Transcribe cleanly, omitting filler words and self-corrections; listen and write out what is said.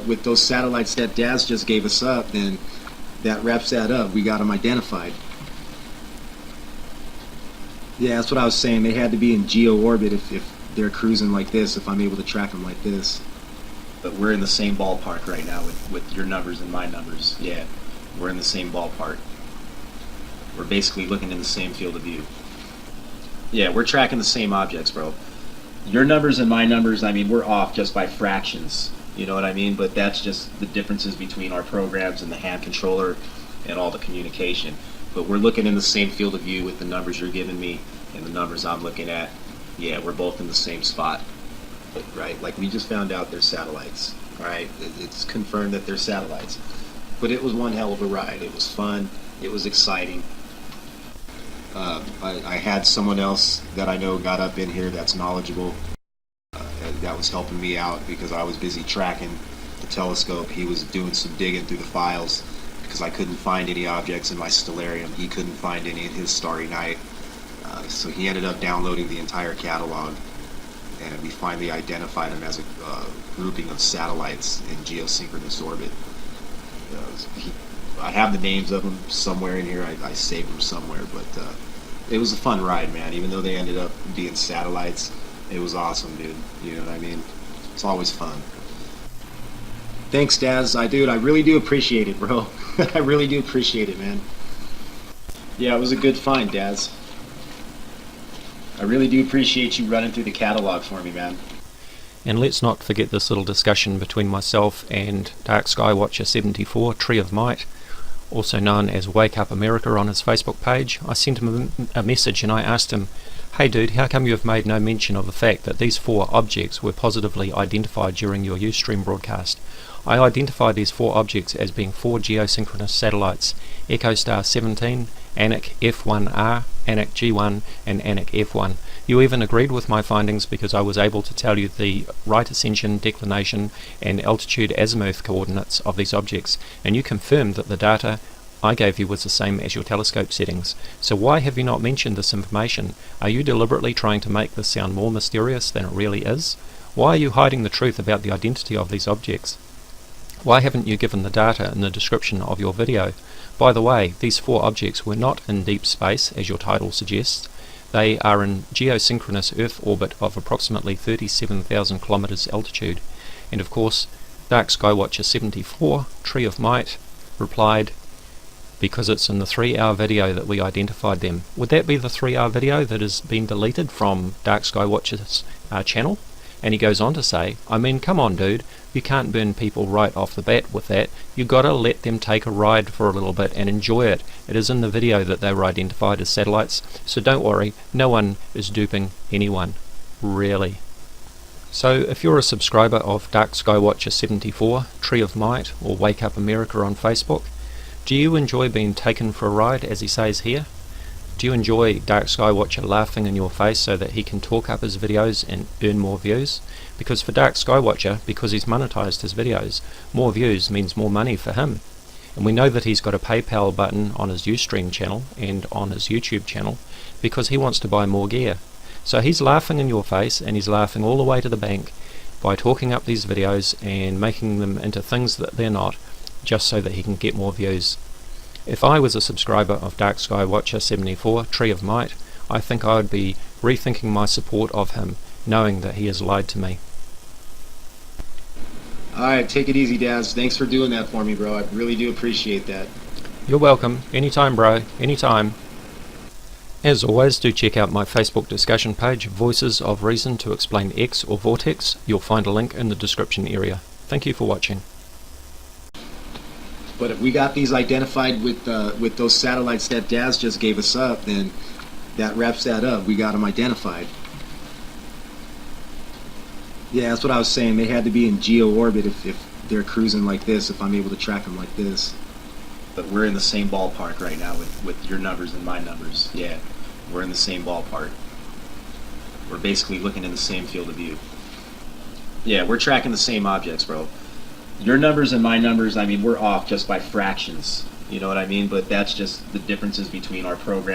with those satellites that Daz just gave us up, then that wraps that up. We got them identified. Yeah, that's what I was saying. They had to be in geo orbit if they're cruising like this, if I'm able to track them like this. But we're in the same ballpark right now with your numbers and my numbers. Yeah, we're in the same ballpark. We're basically looking in the same field of view. Yeah, we're tracking the same objects, bro. Your numbers and my numbers, I mean, we're off just by fractions. You know what I mean? But that's just the differences between our programs and the hand controller and all the communication. But we're looking in the same field of view with the numbers you're giving me and the numbers I'm looking at. Yeah, we're both in the same spot. Right? Like, we just found out they're satellites. Alright? It's confirmed that they're satellites. But it was one hell of a ride. It was fun. It was exciting. I had someone else that I know got up in here that's knowledgeable. That was helping me out because I was busy tracking the telescope. He was doing some digging through the files because I couldn't find any objects in my stellarium. He couldn't find any in his Starry Night. So he ended up downloading the entire catalog, and we finally identified them as a grouping of satellites in geosynchronous orbit. I have the names of them somewhere in here. I saved them somewhere, but it was a fun ride, man. Even though they ended up being satellites, it was awesome, dude. You know what I mean? It's always fun. Thanks, Daz. I really do appreciate it, bro. I really do appreciate it, man. Yeah, it was a good find, Daz. I really do appreciate you running through the catalog for me, man. And let's not forget this little discussion between myself and DarkSkyWatcher74, Tree of Might, also known as Wake Up America, on his Facebook page. I sent him a message and I asked him, "Hey dude, how come you have made no mention of the fact that these 4 objects were positively identified during your Ustream broadcast?" I identified these 4 objects as being 4 geosynchronous satellites: EchoStar 17, Anik F1R, Anik G1 and Anik F1. You even agreed with my findings because I was able to tell you the right ascension, declination and altitude azimuth coordinates of these objects, and you confirmed that the data I gave you was the same as your telescope settings. So why have you not mentioned this information? Are you deliberately trying to make this sound more mysterious than it really is? Why are you hiding the truth about the identity of these objects? Why haven't you given the data in the description of your video? By the way, these 4 objects were not in deep space, as your title suggests. They are in geosynchronous Earth orbit of approximately 37,000 kilometers altitude. And of course, DarkSkyWatcher74, Tree of Might, replied, because it's in the 3-hour video that we identified them. Would that be the 3-hour video that has been deleted from DarkSkyWatcher's channel? And he goes on to say, I mean, come on dude, you can't burn people right off the bat with that. You gotta let them take a ride for a little bit and enjoy it. It is in the video that they were identified as satellites, so don't worry, no one is duping anyone. Really. So if you're a subscriber of DarkSkyWatcher74, Tree of Might, or Wake Up America on Facebook, do you enjoy being taken for a ride, as he says here? Do you enjoy DarkSkyWatcher laughing in your face so that he can talk up his videos and earn more views? Because for DarkSkyWatcher, because he's monetized his videos, more views means more money for him. And we know that he's got a PayPal button on his Ustream channel and on his YouTube channel because he wants to buy more gear. So he's laughing in your face, and he's laughing all the way to the bank by talking up these videos and making them into things that they're not, just so that he can get more views. If I was a subscriber of DarkSkyWatcher74, Tree of Might, I think I would be rethinking my support of him, knowing that he has lied to me. Alright, take it easy, Daz. Thanks for doing that for me, bro. I really do appreciate that. You're welcome. Anytime, bro. Anytime. As always, do check out my Facebook discussion page, Voices of Reason to Explain X or Vortex. You'll find a link in the description area. Thank you for watching. But if we got these identified with those satellites that Daz just gave us up, then that wraps that up. We got them identified. Yeah, that's what I was saying. They had to be in geo orbit if they're cruising like this, if I'm able to track them like this. But we're in the same ballpark right now with your numbers and my numbers. Yeah, we're in the same ballpark. We're basically looking in the same field of view. Yeah, we're tracking the same objects, bro. Your numbers and my numbers, I mean, we're off just by fractions. You know what I mean? But that's just the differences between our program.